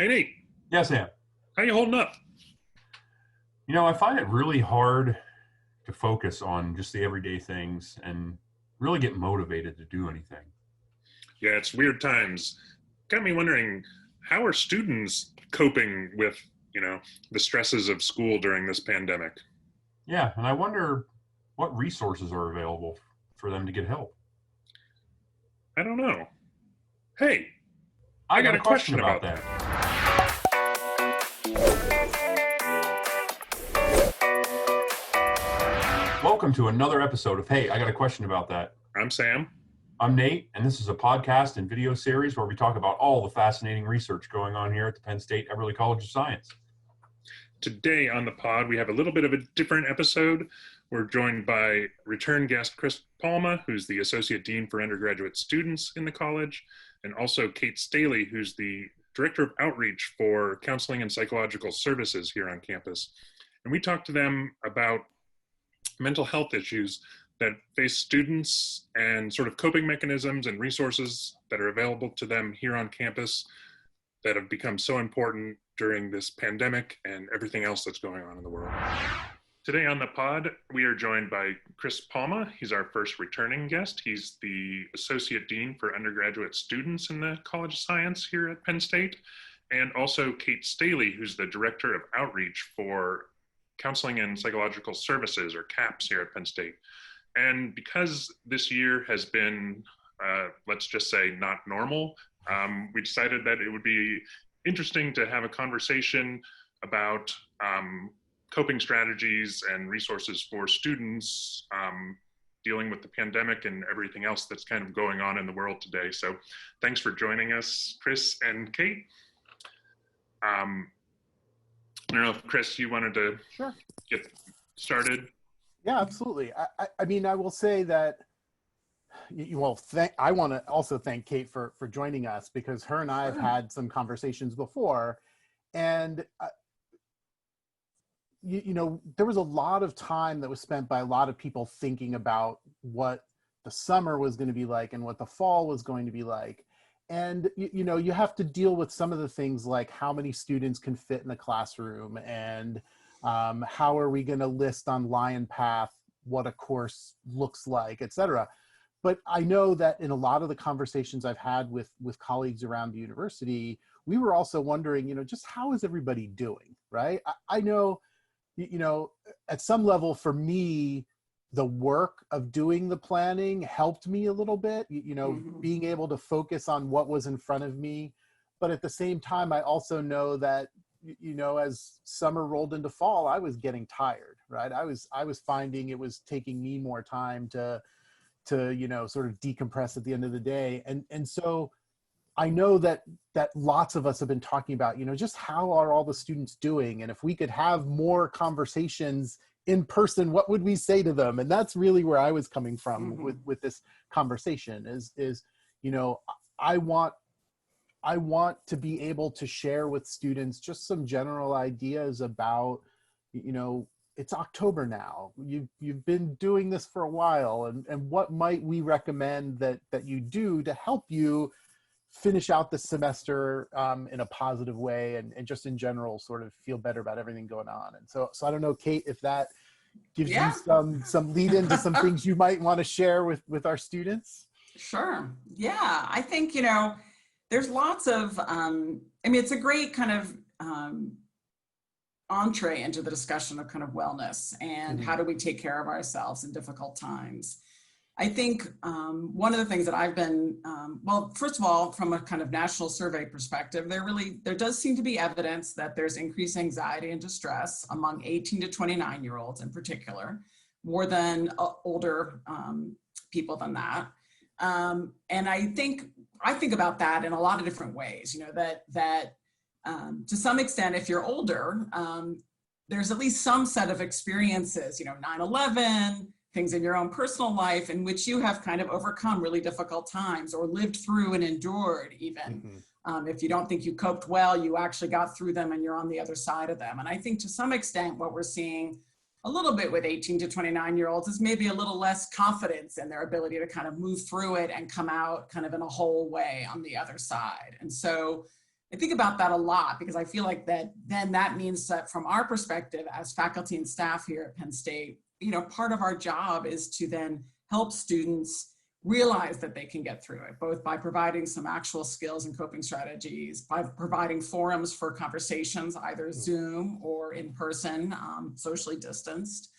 Hey Nate, Yes, Sam. how you holding up? I find it really hard to focus on just the everyday things and really get motivated to do anything. Yeah, it's weird times. Got me wondering, how are students coping with, the stresses of school during this pandemic? Yeah, and I wonder what resources are available for them to get help. I don't know. Hey, I I got got a a question question about about that. that. Welcome to another episode of Hey, I got a question about that. I'm Sam. I'm Nate, and this is a podcast and video series where we talk about all the fascinating research going on here at the Penn State Eberly College of Science. Today on the pod, we have a little bit of a different episode. We're joined by return guest Chris Palma, who's the Associate Dean for Undergraduate Students in the college, and also Kate Staley, who's the Director of Outreach for Counseling and Psychological Services here on campus. And we talked to them about mental health issues that face students and sort of coping mechanisms and resources that are available to them here on campus that have become so important during this pandemic and everything else that's going on in the world. Today on the pod, we are joined by Chris Palma. He's our first returning guest. He's the Associate Dean for Undergraduate Students in the College of Science here at Penn State, and also Kate Staley, who's the Director of Outreach for Counseling and Psychological Services, or CAPS, here at Penn State. And because this year has been, let's just say, not normal, we decided that it would be interesting to have a conversation about coping strategies and resources for students dealing with the pandemic and everything else that's kind of going on in the world today. So thanks for joining us, Chris and Kate. I don't know if, Chris, you wanted to Sure. get started. Yeah, absolutely. I mean, I will say that, I want to also thank Kate for joining us, because her and I have had some conversations before, and there was a lot of time that was spent by a lot of people thinking about what the summer was going to be like and what the fall was going to be like. And, you have to deal with some of the things like how many students can fit in a classroom, and how are we going to list on Lion Path what a course looks like, et cetera. But I know that in a lot of the conversations I've had with colleagues around the university, we were also wondering, just how is everybody doing, right? I know, at some level for me, the work of doing the planning helped me a little bit, being able to focus on what was in front of me. But at the same time, I also know that, as summer rolled into fall, I was getting tired, right? I was finding it was taking me more time to sort of decompress at the end of the day. And so I know that lots of us have been talking about, just how are all the students doing? And if we could have more conversations in person, what would we say to them? And that's really where I was coming from with this conversation is, I want to be able to share with students just some general ideas about, it's October now. You've been doing this for a while, and what might we recommend that you do to help you finish out the semester in a positive way, and just in general sort of feel better about everything going on. And so I don't know, Kate, if that gives you some lead into some things you might want to share with our students. Sure. Yeah, I think, there's lots of, it's a great kind of entree into the discussion of kind of wellness and how do we take care of ourselves in difficult times. I think one of the things that I've been, well, first of all, from a kind of national survey perspective, there does seem to be evidence that there's increased anxiety and distress among 18 to 29-year-olds in particular, more than older people than that. And I think about that in a lot of different ways, that to some extent, if you're older, there's at least some set of experiences, 9/11, things in your own personal life in which you have kind of overcome really difficult times or lived through and endured even. If you don't think you coped well, you actually got through them and you're on the other side of them. And I think to some extent what we're seeing a little bit with 18 to 29-year-olds is maybe a little less confidence in their ability to kind of move through it and come out kind of in a whole way on the other side. And so I think about that a lot because I feel like that means that from our perspective as faculty and staff here at Penn State, part of our job is to then help students realize that they can get through it, both by providing some actual skills and coping strategies, by providing forums for conversations, either Zoom or in person, socially distanced,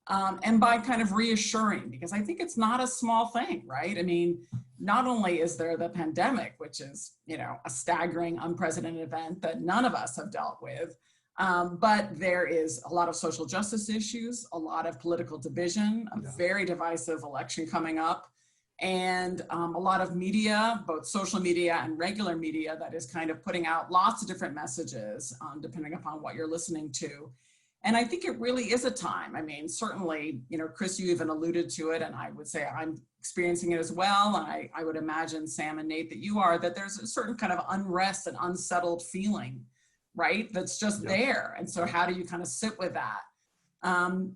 and by kind of reassuring, because I think it's not a small thing, right? I mean, not only is there the pandemic, which is, a staggering, unprecedented event that none of us have dealt with, but there is a lot of social justice issues, a lot of political division, a very divisive election coming up, and a lot of media, both social media and regular media, that is kind of putting out lots of different messages, depending upon what you're listening to. And I think it really is a time. I mean, certainly, Chris, you even alluded to it, and I would say I'm experiencing it as well. And I would imagine, Sam and Nate, that you are, that there's a certain kind of unrest and unsettled feeling, right? That's just there. And so how do you kind of sit with that?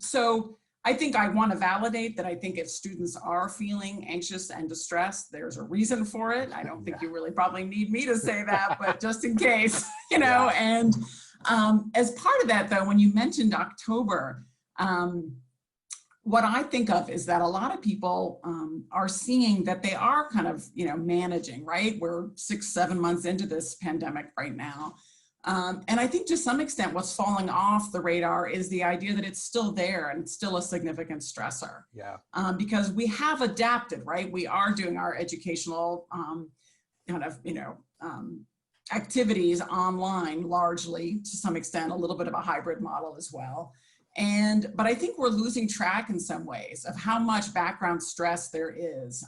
So I think I want to validate that I think if students are feeling anxious and distressed, there's a reason for it. I don't think you really probably need me to say that, but just in case, and as part of that, though, when you mentioned October, what I think of is that a lot of people are seeing that they are kind of, managing, right? We're 6-7 months into this pandemic right now. And I think to some extent what's falling off the radar is the idea that it's still there and it's still a significant stressor. Yeah. Because we have adapted, right? We are doing our educational activities online largely, to some extent, a little bit of a hybrid model as well. But I think we're losing track in some ways of how much background stress there is.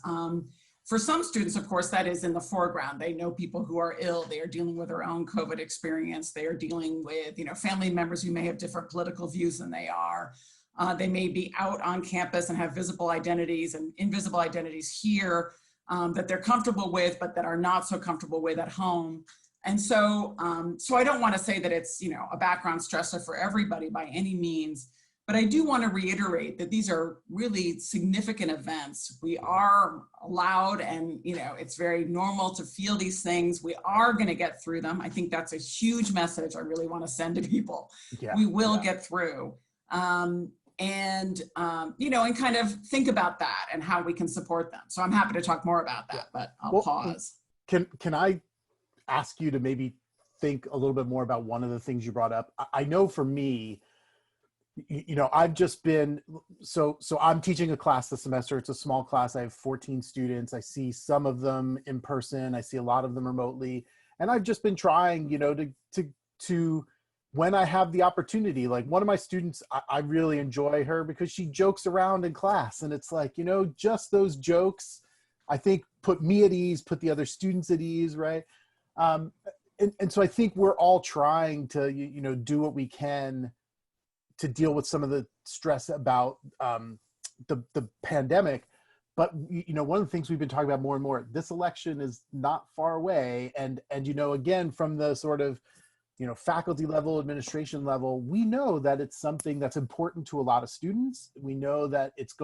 For some students, of course, that is in the foreground. They know people who are ill. They are dealing with their own COVID experience. They are dealing with, family members who may have different political views than they are. They may be out on campus and have visible identities and invisible identities here that they're comfortable with, but that are not so comfortable with at home. And so, I don't want to say that it's, a background stressor for everybody by any means, but I do want to reiterate that these are really significant events. We are allowed, and, it's very normal to feel these things. We are going to get through them. I think that's a huge message I really want to send to people. We will get through. And kind of think about that and how we can support them. So I'm happy to talk more about that, but I'll pause. Can I ask you to maybe think a little bit more about one of the things you brought up? I know for me, I've just been, so I'm teaching a class this semester. It's a small class. I have 14 students. I see some of them in person. I see a lot of them remotely. And I've just been trying, to when I have the opportunity, like one of my students, I really enjoy her because she jokes around in class. And it's like, just those jokes, I think, put me at ease, put the other students at ease, right? And so I think we're all trying to, do what we can to deal with some of the stress about the pandemic. But, one of the things we've been talking about more and more, this election is not far away. And again, from the sort of, faculty level, administration level, we know that it's something that's important to a lot of students. We know that it's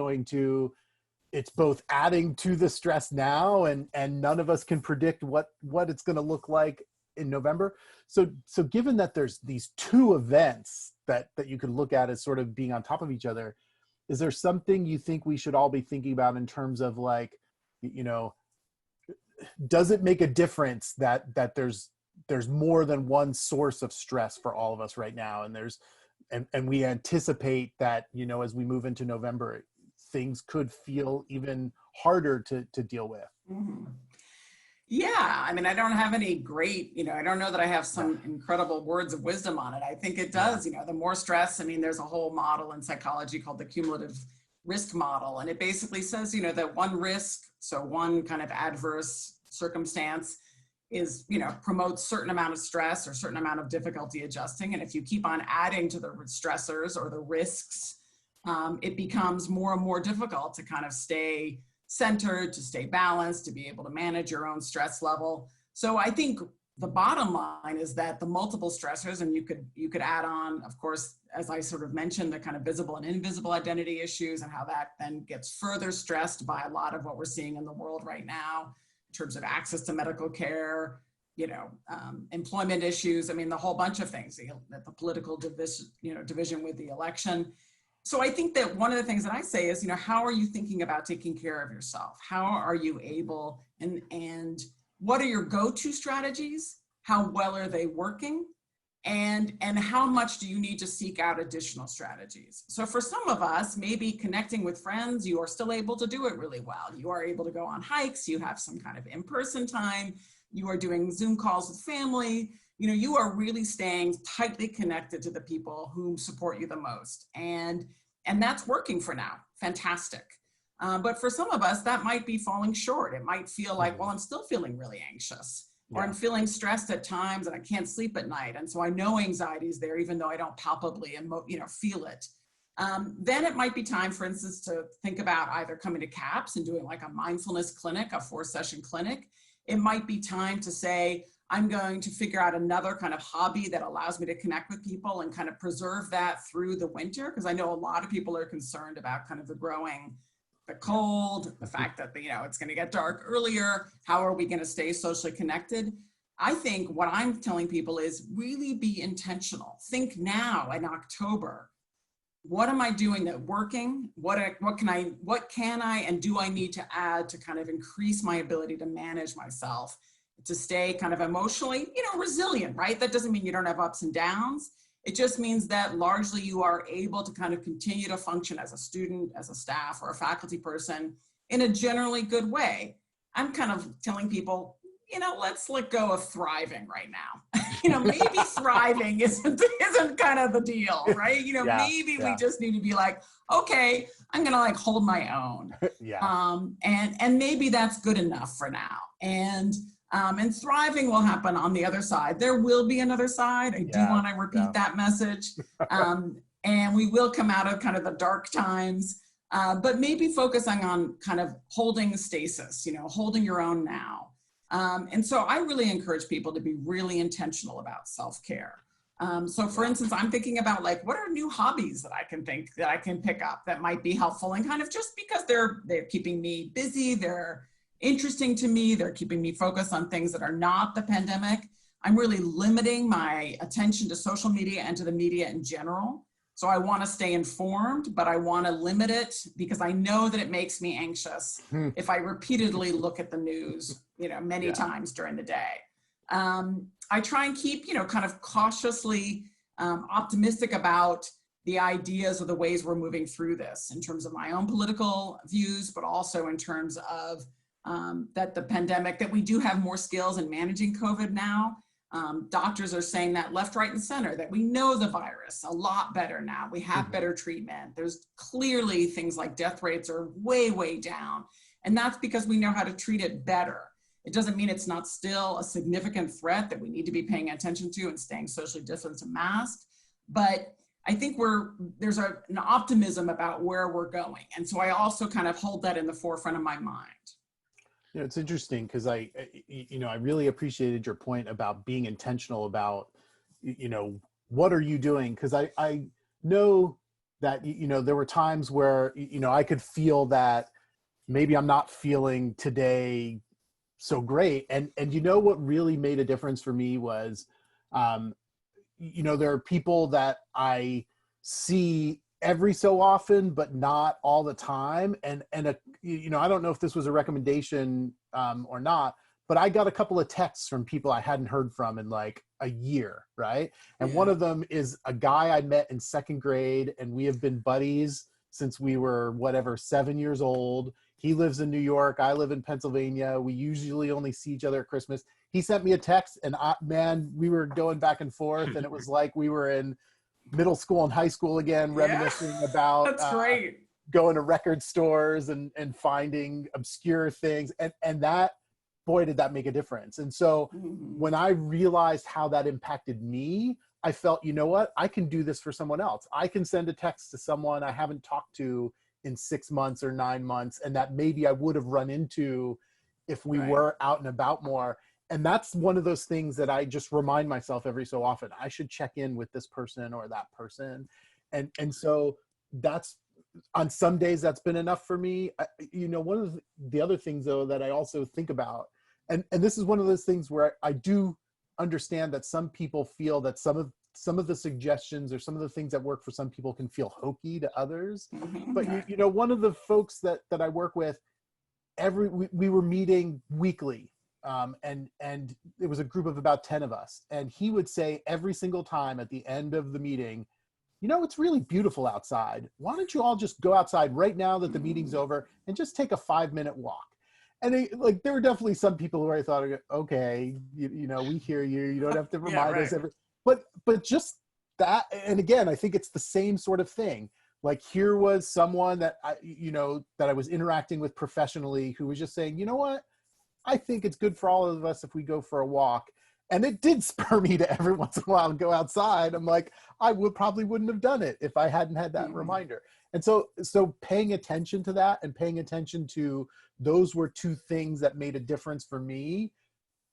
both adding to the stress now, and none of us can predict what it's going to look like in November. So given that there's these two events that you could look at as sort of being on top of each other, is there something you think we should all be thinking about in terms of like, does it make a difference that there's more than one source of stress for all of us right now, and we anticipate that, as we move into November, things could feel even harder to deal with? Mm-hmm. Yeah, I mean, I don't have any great, I don't know that I have some incredible words of wisdom on it. I think it does, the more stress, I mean, there's a whole model in psychology called the cumulative risk model. And it basically says, that one risk, so one kind of adverse circumstance is, promotes certain amount of stress or certain amount of difficulty adjusting. And if you keep on adding to the stressors or the risks, it becomes more and more difficult to kind of stay centered, to stay balanced, to be able to manage your own stress level. So I think the bottom line is that the multiple stressors, and you could add on, of course, as I sort of mentioned, the kind of visible and invisible identity issues and how that then gets further stressed by a lot of what we're seeing in the world right now in terms of access to medical care, employment issues. I mean, the whole bunch of things, the political division with the election. So I think that one of the things that I say is, how are you thinking about taking care of yourself? How are you able, and what are your go-to strategies? How well are they working? And how much do you need to seek out additional strategies? So for some of us, maybe connecting with friends, you are still able to do it really well. You are able to go on hikes, you have some kind of in-person time, you are doing Zoom calls with family, you are really staying tightly connected to the people who support you the most. And that's working for now, fantastic. But for some of us, that might be falling short. It might feel like, well, I'm still feeling really anxious. Or I'm feeling stressed at times and I can't sleep at night. And so I know anxiety is there, even though I don't palpably feel it. Then it might be time, for instance, to think about either coming to CAPS and doing like a mindfulness clinic, a 4-session clinic. It might be time to say, I'm going to figure out another kind of hobby that allows me to connect with people and kind of preserve that through the winter. Because I know a lot of people are concerned about kind of the cold, the fact that it's going to get dark earlier. How are we going to stay socially connected? I think what I'm telling people is really be intentional. Think now in October. What am I doing that's working? What can I and do I need to add to kind of increase my ability to manage myself, to stay kind of emotionally, resilient, right? That doesn't mean you don't have ups and downs. It just means that largely you are able to kind of continue to function as a student, as a staff, or a faculty person in a generally good way. I'm kind of telling people, let's let go of thriving right now. Maybe thriving isn't kind of the deal, right? Maybe we just need to be like, okay, I'm gonna like hold my own. And maybe that's good enough for now. And thriving will happen on the other side. There will be another side. I do want to repeat that message. And we will come out of kind of the dark times, but maybe focusing on kind of holding stasis, holding your own now. And so I really encourage people to be really intentional about self-care. So for instance, I'm thinking about like, what are new hobbies that I can pick up that might be helpful, and kind of just because they're keeping me busy, they're interesting to me, they're keeping me focused on things that are not the pandemic. I'm really limiting my attention to social media and to the media in general. So I want to stay informed, but I want to limit it because I know that it makes me anxious if I repeatedly look at the news, many times during the day. I try and keep, kind of cautiously optimistic about the ideas or the ways we're moving through this in terms of my own political views, but also in terms of that the pandemic, that we do have more skills in managing COVID now. Doctors are saying that left, right, and center, that we know the virus a lot better now. We have better treatment. There's clearly things like death rates are way, way down. And that's because we know how to treat it better. It doesn't mean it's not still a significant threat that we need to be paying attention to and staying socially distanced and masked. But I think there's an optimism about where we're going. And so I also kind of hold that in the forefront of my mind. It's interesting because I really appreciated your point about being intentional about, what are you doing? Because I know that, there were times where, I could feel that maybe I'm not feeling today so great. And what really made a difference for me was, there are people that I see every so often, but not all the time. And I don't know if this was a recommendation or not, but I got a couple of texts from people I hadn't heard from in like a year, right? And one of them is a guy I met in 2nd grade, and we have been buddies since we were 7 years old. He lives in New York. I live in Pennsylvania. We usually only see each other at Christmas. He sent me a text, and we were going back and forth, and it was like we were in middle school and high school again, reminiscing about that's great. Going to record stores and finding obscure things. And that, boy, did that make a difference. And so when I realized how that impacted me, I felt, I can do this for someone else. I can send a text to someone I haven't talked to in 6 months or 9 months, and that maybe I would have run into if we were out and about more. And that's one of those things that I just remind myself every so often. I should check in with this person or that person. And so that's, on some days that's been enough for me. One of the other things though that I also think about and this is one of those things where I do understand that some people feel that some of the suggestions or some of the things that work for some people can feel hokey to others. But you know, one of the folks that I work with, we were meeting weekly, and it was a group of about 10 of us, and he would say every single time at the end of the meeting, you know, it's really beautiful outside. Why don't you all just go outside right now that the meeting's over and just take a 5-minute walk? And there were definitely some people where I thought, okay, you know, we hear you. You don't have to remind us every. But just that, and again, I think it's the same sort of thing. Like, here was someone that that I was interacting with professionally who was just saying, you know what, I think it's good for all of us if we go for a walk. And it did spur me to every once in a while go outside. I'm like, I probably wouldn't have done it if I hadn't had that reminder. And so paying attention to that and paying attention to those were two things that made a difference for me.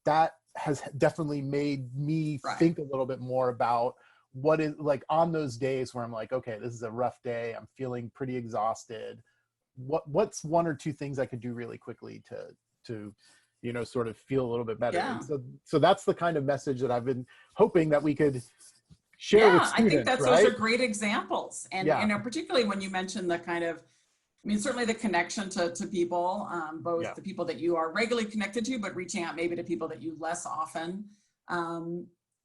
That has definitely made me think a little bit more about what is like on those days where I'm like, okay, this is a rough day. I'm feeling pretty exhausted. What's one or two things I could do really quickly to you know, sort of feel a little bit better. Yeah. And so that's the kind of message that I've been hoping that we could share with students. I think those are great examples. And, you know, particularly when you mention the kind of, I mean, certainly the connection to people, both the people that you are regularly connected to, but reaching out maybe to people that you less often,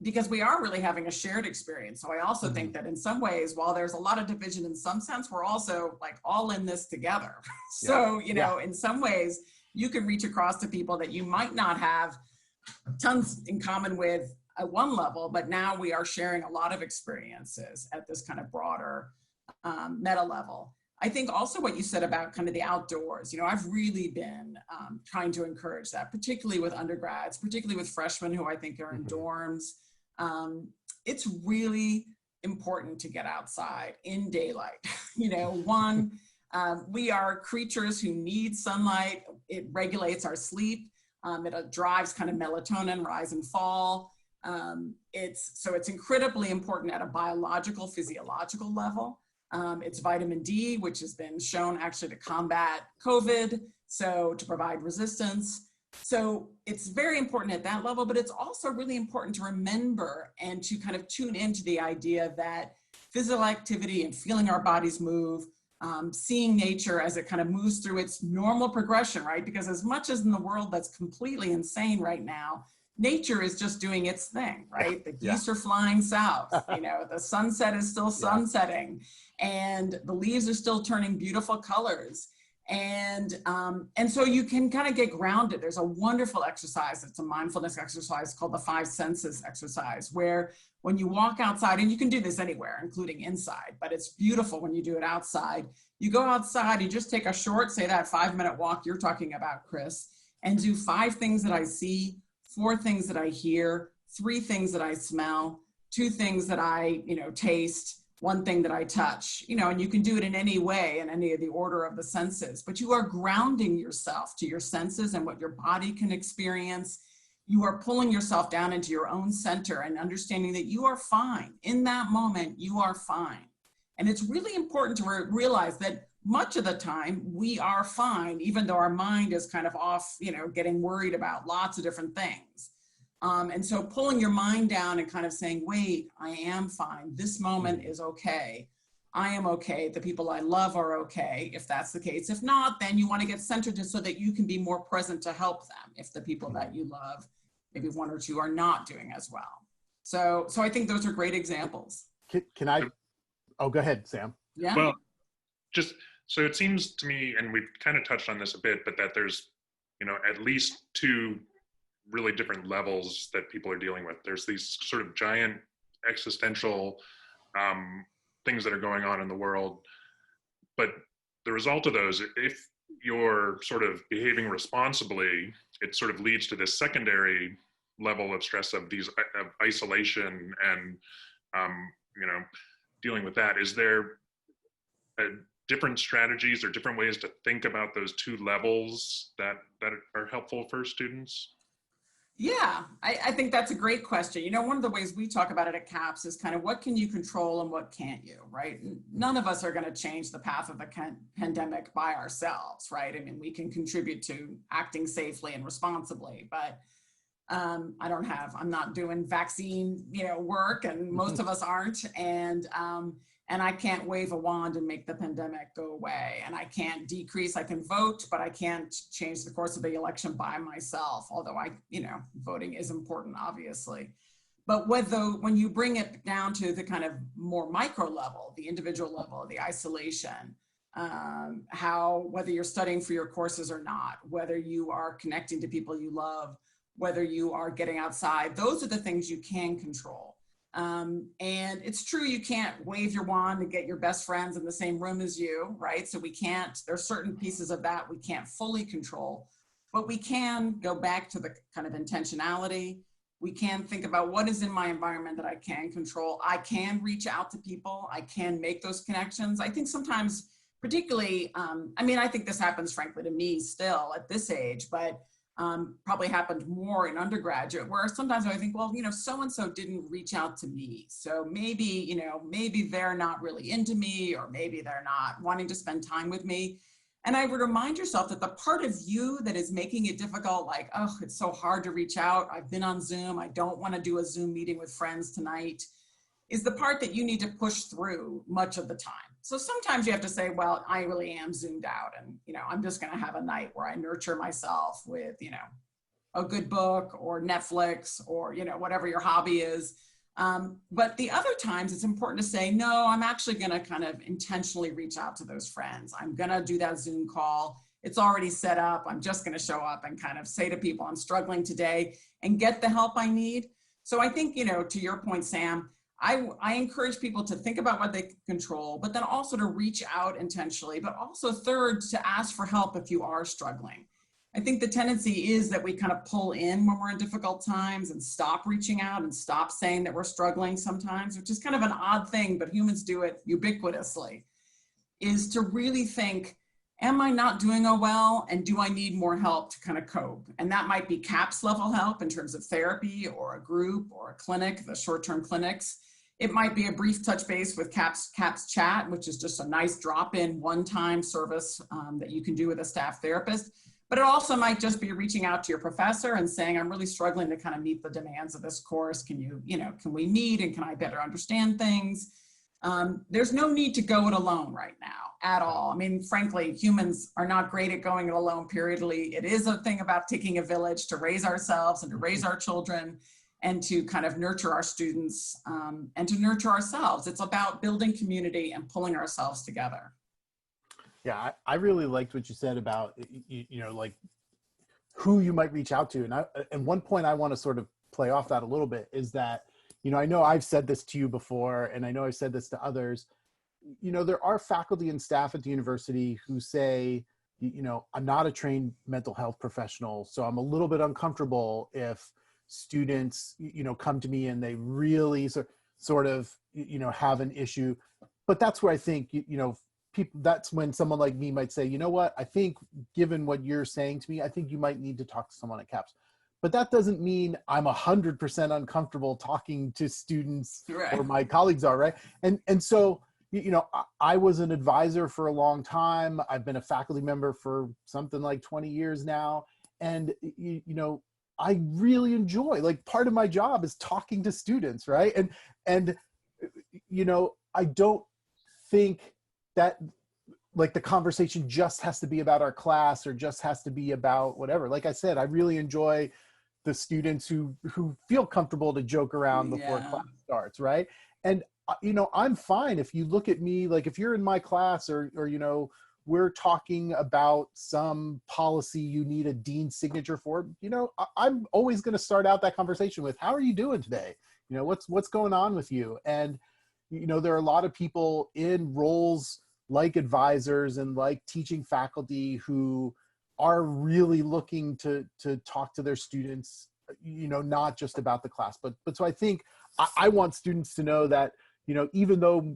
because we are really having a shared experience. So I also think that in some ways, while there's a lot of division in some sense, we're also like all in this together. So, you know, in some ways, you can reach across to people that you might not have tons in common with at one level, but now we are sharing a lot of experiences at this kind of broader meta level. I think also what you said about kind of the outdoors, you know, I've really been trying to encourage that, particularly with undergrads, particularly with freshmen who I think are in dorms. It's really important to get outside in daylight. You know, we are creatures who need sunlight. It regulates our sleep. It drives kind of melatonin rise and fall. So it's incredibly important at a biological, physiological level. It's vitamin D, which has been shown actually to combat COVID, so to provide resistance. So it's very important at that level, but it's also really important to remember and to kind of tune into the idea that physical activity and feeling our bodies move, seeing nature as it kind of moves through its normal progression, right? Because as much as in the world that's completely insane right now, nature is just doing its thing, right? The geese are flying south, you know, the sunset is still sunsetting, and the leaves are still turning beautiful colors. And so you can kind of get grounded. There's a wonderful exercise. It's a mindfulness exercise called the 5 senses exercise, where when you walk outside, and you can do this anywhere, including inside, but it's beautiful when you do it outside. You go outside, you just take a short, say that 5-minute walk you're talking about, Chris, and do 5 things that I see, 4 things that I hear, 3 things that I smell, 2 things that I, you know, taste, 1 thing that I touch, you know, and you can do it in any way, in any of the order of the senses, but you are grounding yourself to your senses and what your body can experience. You are pulling yourself down into your own center and understanding that you are fine. In that moment, you are fine. And it's really important to realize that much of the time we are fine, even though our mind is kind of off, you know, getting worried about lots of different things. And so pulling your mind down and kind of saying, wait, I am fine. This moment is okay. I am okay. The people I love are okay, if that's the case. If not, then you want to get centered so that you can be more present to help them if the people that you love, maybe 1 or 2, are not doing as well. So I think those are great examples. Can I? Oh, go ahead, Sam. Yeah. Well, just so it seems to me, and we've kind of touched on this a bit, but that there's, you know, at least 2 really different levels that people are dealing with. There's these sort of giant existential things that are going on in the world, but the result of those, if you're sort of behaving responsibly, it sort of leads to this secondary level of stress of isolation and you know, dealing with that. Is there different strategies or different ways to think about those 2 levels that are helpful for students? Yeah, I think that's a great question. You know, one of the ways we talk about it at CAPS is kind of what can you control and what can't you, right? None of us are going to change the path of the pandemic by ourselves, right? I mean, we can contribute to acting safely and responsibly, but I'm not doing vaccine, work, and most of us aren't. And I can't wave a wand and make the pandemic go away. And I can't decrease, I can vote, but I can't change the course of the election by myself. Although voting is important, obviously. But when you bring it down to the kind of more micro level, the individual level, the isolation, whether you're studying for your courses or not, whether you are connecting to people you love, whether you are getting outside, those are the things you can control. And it's true, you can't wave your wand and get your best friends in the same room as you, right? So there's certain pieces of that we can't fully control, but we can go back to the kind of intentionality. We can think about what is in my environment that I can control. I can reach out to people. I can make those connections. I think sometimes, particularly, I think this happens frankly to me still at this age, but probably happened more in undergraduate, where sometimes I think, well, so-and-so didn't reach out to me. So maybe they're not really into me, or maybe they're not wanting to spend time with me. And I would remind yourself that the part of you that is making it difficult, like, oh, it's so hard to reach out. I've been on Zoom. I don't want to do a Zoom meeting with friends tonight, is the part that you need to push through much of the time. So sometimes you have to say, well, I really am zoomed out, and I'm just going to have a night where I nurture myself with a good book or Netflix or whatever your hobby is. But the other times it's important to say, no, I'm actually going to kind of intentionally reach out to those friends. I'm going to do that Zoom call. It's already set up. I'm just going to show up and kind of say to people, I'm struggling today, and get the help I need. So I think, to your point, Sam, I encourage people to think about what they can control, but then also to reach out intentionally, but also third, to ask for help if you are struggling. I think the tendency is that we kind of pull in when we're in difficult times and stop reaching out and stop saying that we're struggling sometimes, which is kind of an odd thing, but humans do it ubiquitously, is to really think, am I not doing well? And do I need more help to kind of cope? And that might be CAPS level help in terms of therapy or a group or a clinic, the short-term clinics. It might be a brief touch base with CAPS Chat, which is just a nice drop-in one-time service that you can do with a staff therapist. But it also might just be reaching out to your professor and saying, I'm really struggling to kind of meet the demands of this course. Can we meet, and can I better understand things? There's no need to go it alone right now at all. I mean, frankly, humans are not great at going it alone periodically. It is a thing about taking a village to raise ourselves and to raise our children and to kind of nurture our students and to nurture ourselves. It's about building community and pulling ourselves together. Yeah, I really liked what you said about, like who you might reach out to. And one point I want to sort of play off that a little bit is that, I know I've said this to you before, and I know I've said this to others. There are faculty and staff at the university who say, I'm not a trained mental health professional, so I'm a little bit uncomfortable if students, come to me and they really sort of, have an issue. But that's where I think, people, that's when someone like me might say, you know what, I think given what you're saying to me, I think you might need to talk to someone at CAPS. But that doesn't mean I'm 100% uncomfortable talking to students, right, or my colleagues are, right? And so, I was an advisor for a long time. I've been a faculty member for something like 20 years now. And, I really enjoy, like, part of my job is talking to students, right? And I don't think that, like, the conversation just has to be about our class or just has to be about whatever. Like I said, I really enjoy the students who feel comfortable to joke around before class starts, right? And I'm fine if you look at me, like, if you're in my class or we're talking about some policy you need a dean's signature for, I'm always going to start out that conversation with, how are you doing today? What's going on with you? And there are a lot of people in roles like advisors and like teaching faculty who are really looking to talk to their students, not just about the class. But so I think I want students to know that, even though,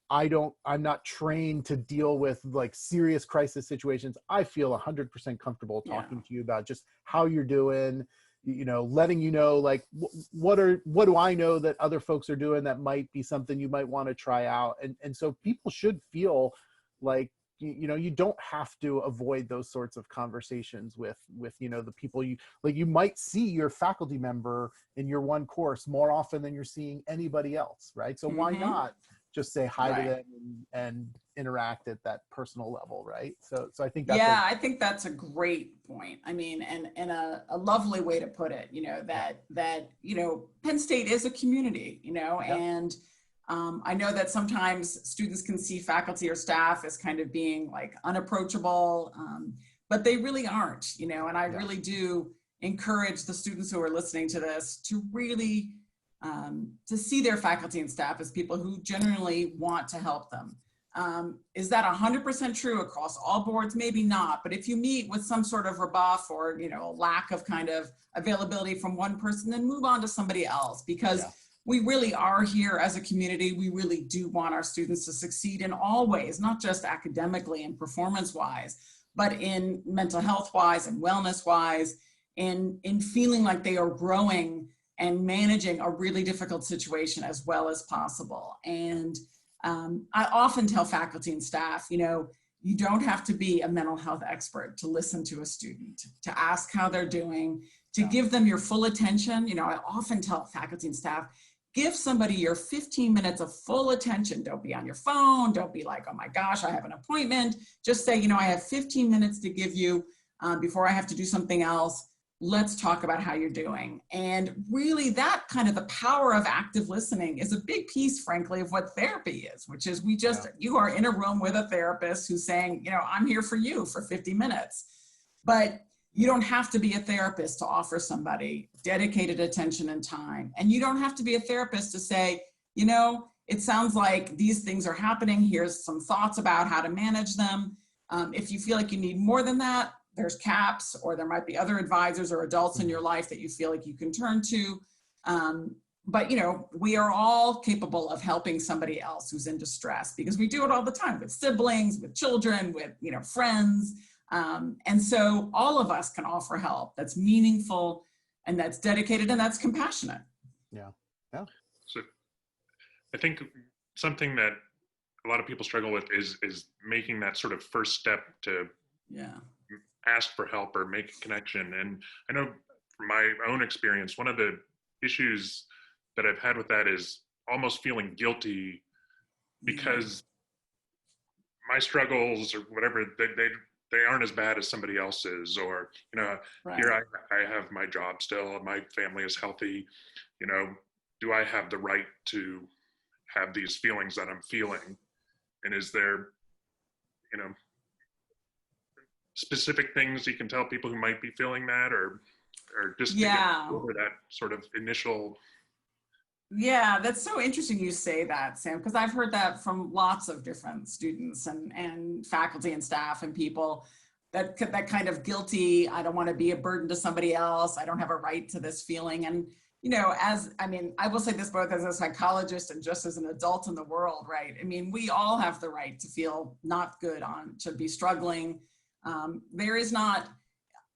I'm not trained to deal with like serious crisis situations, I feel 100% comfortable talking to you about just how you're doing, letting you know, like, what do I know that other folks are doing that might be something you might want to try out. And so people should feel like, you don't have to avoid those sorts of conversations with the people you might see your faculty member in your one course more often than you're seeing anybody else, right? So why not just say hi to them and interact at that personal level, right? So I think that's I think that's a great point. I mean, and a lovely way to put it, that Penn State is a community, and I know that sometimes students can see faculty or staff as kind of being like unapproachable, but they really aren't, and I really do encourage the students who are listening to this to really to see their faculty and staff as people who genuinely want to help them. Is that 100% true across all boards? Maybe not, but if you meet with some sort of rebuff or, a lack of kind of availability from one person, then move on to somebody else, because we really are here as a community. We really do want our students to succeed in all ways, not just academically and performance-wise, but in mental health-wise and wellness-wise, in feeling like they are growing and managing a really difficult situation as well as possible. And I often tell faculty and staff, you don't have to be a mental health expert to listen to a student, to ask how they're doing, to give them your full attention. I often tell faculty and staff, give somebody your 15 minutes of full attention. Don't be on your phone. Don't be like, oh my gosh, I have an appointment. Just say, I have 15 minutes to give you before I have to do something else. Let's talk about how you're doing. And really that kind of the power of active listening is a big piece, frankly, of what therapy is, which is you are in a room with a therapist who's saying, I'm here for you for 50 minutes. But you don't have to be a therapist to offer somebody dedicated attention and time. And you don't have to be a therapist to say, it sounds like these things are happening. Here's some thoughts about how to manage them. If you feel like you need more than that, there's CAPS, or there might be other advisors or adults in your life that you feel like you can turn to. But we are all capable of helping somebody else who's in distress, because we do it all the time with siblings, with children, with friends. And so all of us can offer help that's meaningful and that's dedicated and that's compassionate. Yeah. So I think something that a lot of people struggle with is making that sort of first step to ask for help or make a connection. And I know from my own experience, one of the issues that I've had with that is almost feeling guilty because my struggles or whatever, they aren't as bad as somebody else's, or, here I have my job still, my family is healthy, do I have the right to have these feelings that I'm feeling? And is there, specific things you can tell people who might be feeling that, or just to get over that sort of initial. Yeah, that's so interesting you say that, Sam, because I've heard that from lots of different students and faculty and staff and people, that kind of guilty, I don't want to be a burden to somebody else, I don't have a right to this feeling. And I will say this both as a psychologist and just as an adult in the world, right? We all have the right to feel not good, to be struggling. There is not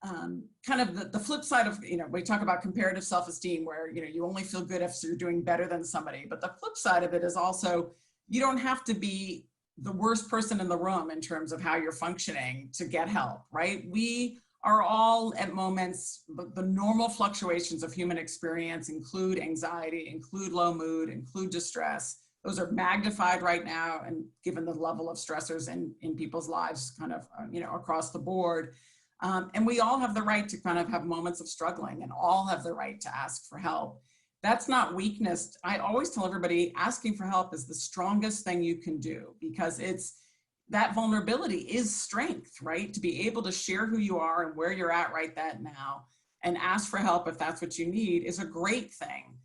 kind of the flip side of, we talk about comparative self-esteem where, you only feel good if you're doing better than somebody. But the flip side of it is also, you don't have to be the worst person in the room in terms of how you're functioning to get help, right? We are all at moments, the normal fluctuations of human experience include anxiety, include low mood, include distress. Those are magnified right now, and given the level of stressors in people's lives kind of, across the board. And we all have the right to kind of have moments of struggling, and all have the right to ask for help. That's not weakness. I always tell everybody asking for help is the strongest thing you can do, because that vulnerability is strength, right? To be able to share who you are and where you're at right that now and ask for help if that's what you need is a great thing.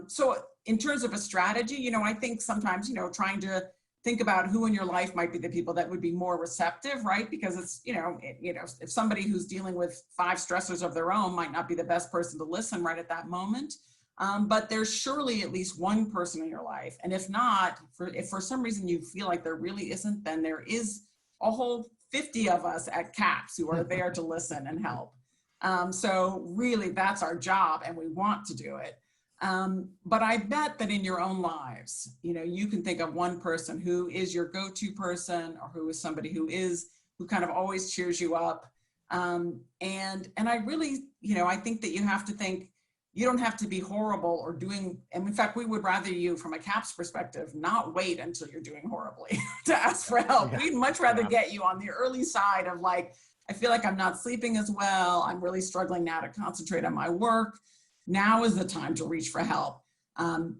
So in terms of a strategy, I think sometimes, trying to think about who in your life might be the people that would be more receptive, right? Because it's, if somebody who's dealing with 5 stressors of their own might not be the best person to listen right at that moment. But there's surely at least one person in your life. And if not, if for some reason you feel like there really isn't, then there is a whole 50 of us at CAPS who are there to listen and help. So really that's our job and we want to do it. But I bet that in your own lives, you can think of one person who is your go-to person, or who is somebody who kind of always cheers you up. And I really, I think that you have to think, you don't have to be horrible or doing, and in fact, we would rather you, from a CAPS perspective, not wait until you're doing horribly to ask for help. Yeah. We'd much rather get you on the early side of like, I feel like I'm not sleeping as well. I'm really struggling now to concentrate on my work. Now is the time to reach for help.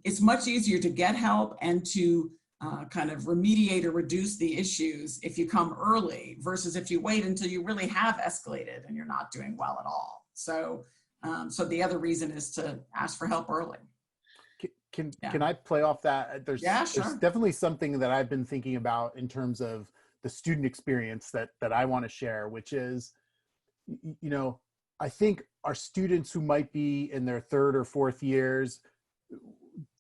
It's much easier to get help and to kind of remediate or reduce the issues if you come early versus if you wait until you really have escalated and you're not doing well at all. So the other reason is to ask for help early. Can I play off that? There's definitely something that I've been thinking about in terms of the student experience that I want to share, which is, I think our students who might be in their third or fourth years,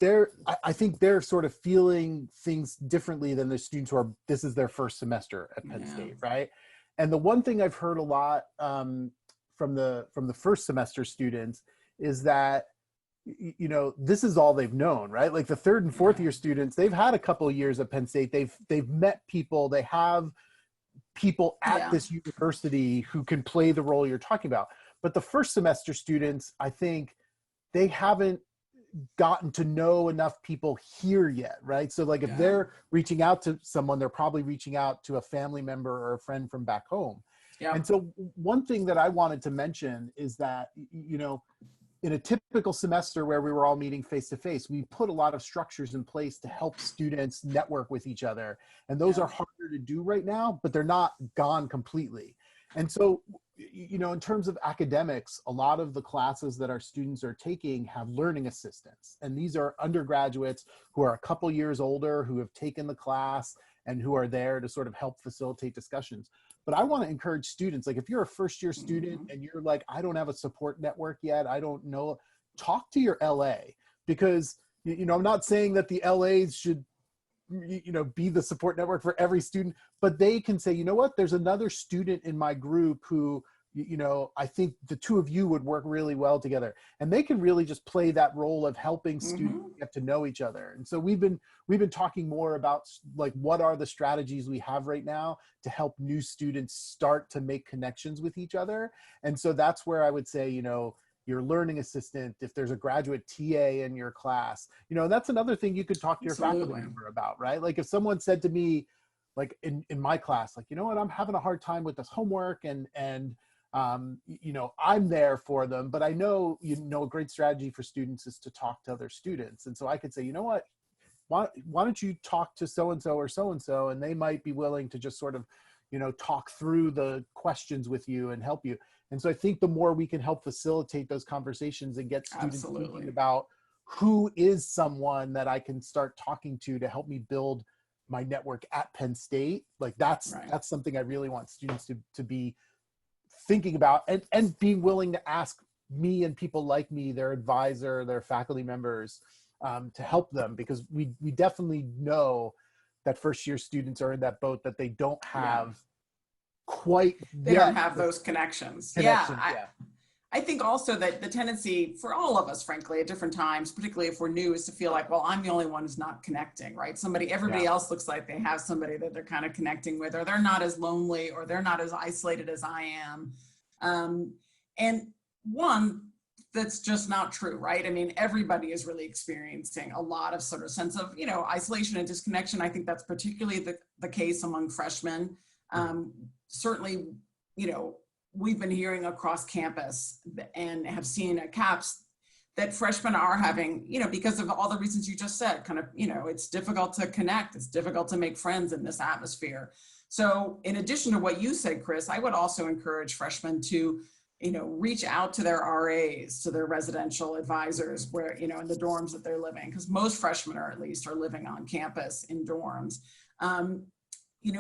I think they're sort of feeling things differently than the students who this is their first semester at Penn State, right? And the one thing I've heard a lot from the first semester students is that, this is all they've known, right? Like the third and fourth year students, they've had a couple of years at Penn State. They've met people, they have people at this university who can play the role you're talking about. But the first semester students, I think they haven't gotten to know enough people here yet, right? So like if they're reaching out to someone, they're probably reaching out to a family member or a friend from back home. And so one thing that I wanted to mention is that, in a typical semester where we were all meeting face-to-face, we put a lot of structures in place to help students network with each other. And those are harder to do right now, but they're not gone completely. And so, in terms of academics, a lot of the classes that our students are taking have learning assistants. And these are undergraduates who are a couple years older, who have taken the class and who are there to sort of help facilitate discussions. But I want to encourage students, like if you're a first year student and you're like, I don't have a support network yet, I don't know, talk to your LA, because, I'm not saying that the LAs should, be the support network for every student, but they can say, you know what, there's another student in my group who, I think the two of you would work really well together. And they can really just play that role of helping students get to know each other. And so we've been talking more about like, what are the strategies we have right now to help new students start to make connections with each other. And so that's where I would say, your learning assistant, if there's a graduate TA in your class, that's another thing you could talk to your faculty member about, right? Like if someone said to me, like in my class, like, I'm having a hard time with this homework and I'm there for them, but I know, a great strategy for students is to talk to other students. And so I could say, why don't you talk to so-and-so or so-and-so, and they might be willing to just sort of, talk through the questions with you and help you. And so I think the more we can help facilitate those conversations and get students thinking about who is someone that I can start talking to help me build my network at Penn State, like that's something I really want students to be thinking about and being willing to ask me and people like me, their advisor, their faculty members, to help them, because we definitely know that first year students are in that boat that they don't have quite they don't have those connections. I think also that the tendency for all of us, frankly, at different times, particularly if we're new, is to feel like, well, I'm the only one who's not connecting, right? Everybody else looks like they have somebody that they're kind of connecting with, or they're not as lonely, or they're not as isolated as I am. And one, that's just not true, right? I mean, everybody is really experiencing a lot of sort of sense of, isolation and disconnection. I think that's particularly the case among freshmen. Certainly, we've been hearing across campus and have seen at CAPS that freshmen are having, because of all the reasons you just said, kind of, it's difficult to connect, it's difficult to make friends in this atmosphere. So in addition to what you said, Chris, I would also encourage freshmen to, reach out to their RAs, to their residential advisors where, in the dorms that they're living, because most freshmen are living on campus in dorms.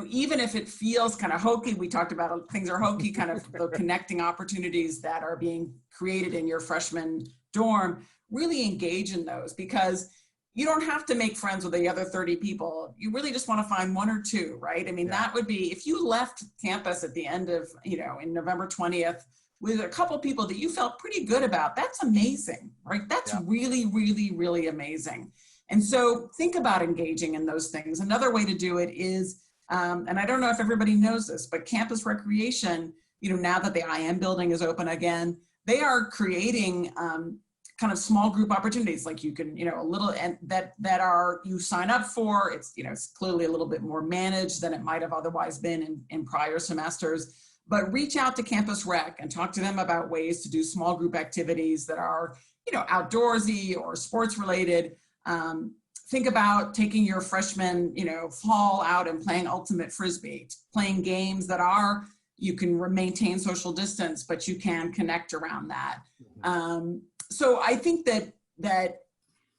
Even if it feels kind of hokey, we talked about things are hokey, kind of the connecting opportunities that are being created in your freshman dorm, really engage in those, because you don't have to make friends with the other 30 people. You really just want to find one or two, right? I mean, that would be, if you left campus at the end of, in November 20th, with a couple people that you felt pretty good about, that's amazing, right? That's really, really, really amazing. And so think about engaging in those things. Another way to do it is, and I don't know if everybody knows this, but campus recreation, now that the IM building is open again, they are creating kind of small group opportunities, like you can, a little, and that are, you sign up for, it's clearly a little bit more managed than it might have otherwise been in prior semesters, but reach out to Campus Rec and talk to them about ways to do small group activities that are, outdoorsy or sports related. Think about taking your freshman, fall out and playing ultimate Frisbee, playing games that are, you can maintain social distance, but you can connect around that. So I think that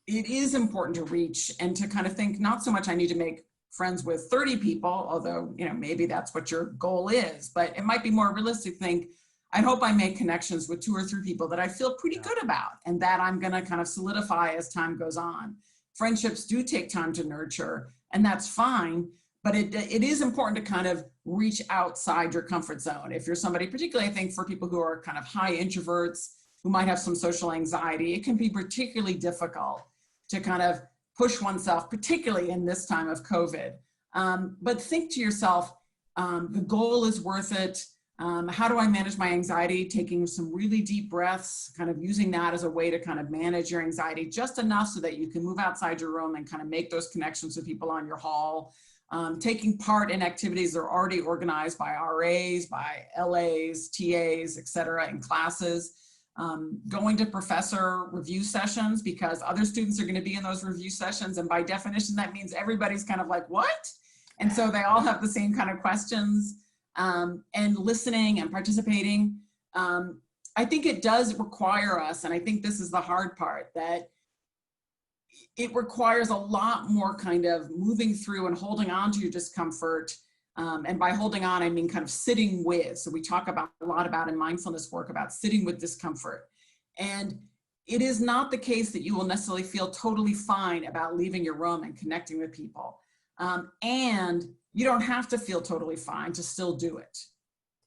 it is important to reach and to kind of think, not so much I need to make friends with 30 people, although, maybe that's what your goal is, but it might be more realistic to think, I hope I make connections with 2 or 3 people that I feel pretty good about and that I'm going to kind of solidify as time goes on. Friendships do take time to nurture, and that's fine, but it is important to kind of reach outside your comfort zone. If you're somebody, particularly I think for people who are kind of high introverts, who might have some social anxiety, it can be particularly difficult to kind of push oneself, particularly in this time of COVID. But think to yourself, the goal is worth it. How do I manage my anxiety? Taking some really deep breaths, kind of using that as a way to kind of manage your anxiety just enough so that you can move outside your room and kind of make those connections with people on your hall. Taking part in activities that are already organized by RAs, by LAs, TAs, et cetera, in classes. Going to professor review sessions because other students are going to be in those review sessions. And by definition, that means everybody's kind of like, what? And so they all have the same kind of questions, and listening and participating. I think it does require us, and I think this is the hard part, that it requires a lot more kind of moving through and holding on to your discomfort. And by holding on, I mean kind of sitting with. So we talk about a lot about in mindfulness work about sitting with discomfort. And it is not the case that you will necessarily feel totally fine about leaving your room and connecting with people. And you don't have to feel totally fine to still do it.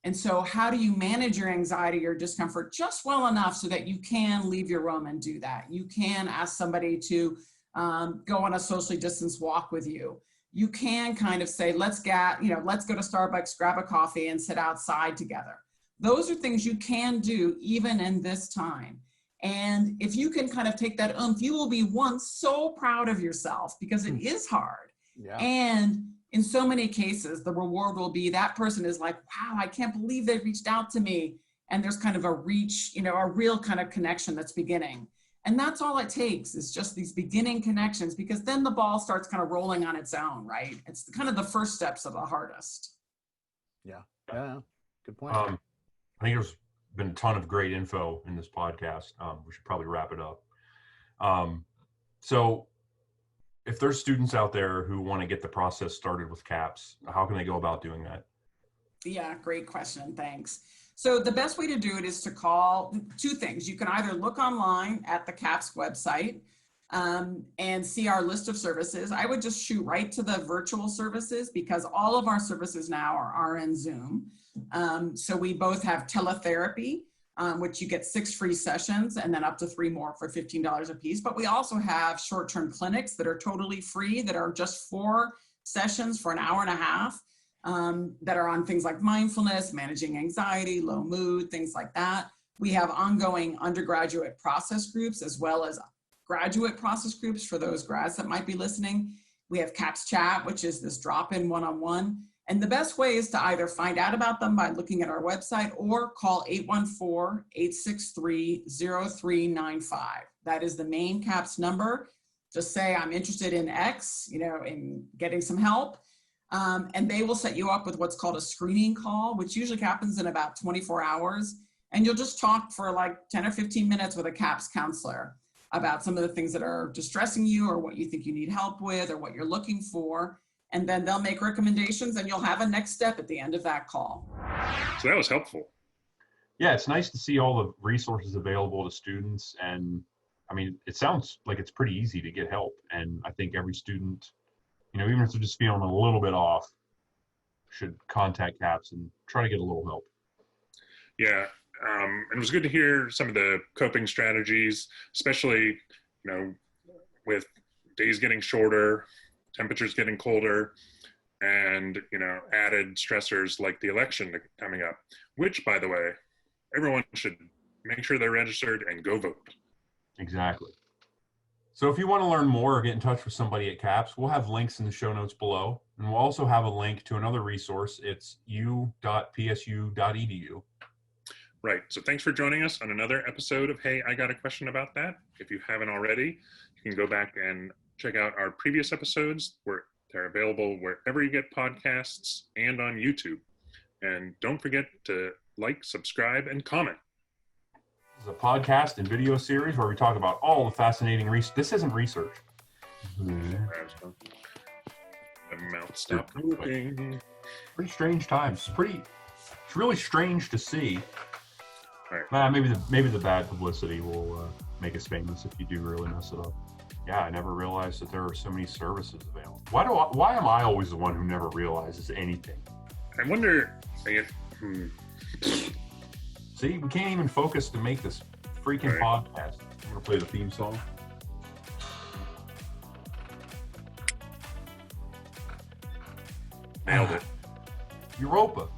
And so how do you manage your anxiety or discomfort just well enough so that you can leave your room and do that? You can ask somebody to go on a socially distanced walk with you. You can kind of say, let's go to Starbucks, grab a coffee and sit outside together. Those are things you can do even in this time. And if you can kind of take that you will be so proud of yourself because it is hard. Yeah. And in so many cases, the reward will be that person is like, wow, I can't believe they reached out to me. And there's kind of a real kind of connection that's beginning. And that's all it takes is just these beginning connections, because then the ball starts kind of rolling on its own, right? It's kind of the first steps are the hardest. Yeah, good point. I think there's been a ton of great info in this podcast. We should probably wrap it up. So if there's students out there who want to get the process started with CAPS, how can they go about doing that? Yeah, great question. Thanks. So the best way to do it is to call 2 things. You can either look online at the CAPS website and see our list of services. I would just shoot right to the virtual services because all of our services now are in Zoom. So we both have teletherapy, which you get 6 free sessions and then up to 3 more for $15 a piece. But we also have short-term clinics that are totally free that are just 4 sessions for an hour and a half. That are on things like mindfulness, managing anxiety, low mood, things like that. We have ongoing undergraduate process groups as well as graduate process groups for those grads that might be listening. We have CAPS Chat, which is this drop-in one-on-one. And the best way is to either find out about them by looking at our website or call 814-863-0395. That is the main CAPS number. Just say, I'm interested in X, in getting some help. And they will set you up with what's called a screening call, which usually happens in about 24 hours. And you'll just talk for like 10 or 15 minutes with a CAPS counselor about some of the things that are distressing you or what you think you need help with or what you're looking for. And then they'll make recommendations and you'll have a next step at the end of that call. So that was helpful. Yeah, it's nice to see all the resources available to students. And I mean, it sounds like it's pretty easy to get help. And I think every student, even if they're just feeling a little bit off, should contact CAPS and try to get a little help. Yeah, it was good to hear some of the coping strategies, especially, with days getting shorter, temperatures getting colder, and, added stressors like the election coming up, which, by the way, everyone should make sure they're registered and go vote. Exactly. So if you want to learn more or get in touch with somebody at CAPS, we'll have links in the show notes below. And we'll also have a link to another resource. It's you.psu.edu. Right. So thanks for joining us on another episode of Hey, I Got a Question About That. If you haven't already, you can go back and check out our previous episodes where they're available wherever you get podcasts and on YouTube. And don't forget to like, subscribe, and comment. This is a podcast and video series where we talk about all the fascinating research. This isn't research. The mouth stopped moving. Pretty strange times. It's really strange to see. Right. Maybe the bad publicity will make us famous if you do really mess it up. Yeah, I never realized that there are so many services available. Why am I always the one who never realizes anything? I wonder. See, we can't even focus to make this freaking podcast. I'm gonna play the theme song. Nailed it. Europa.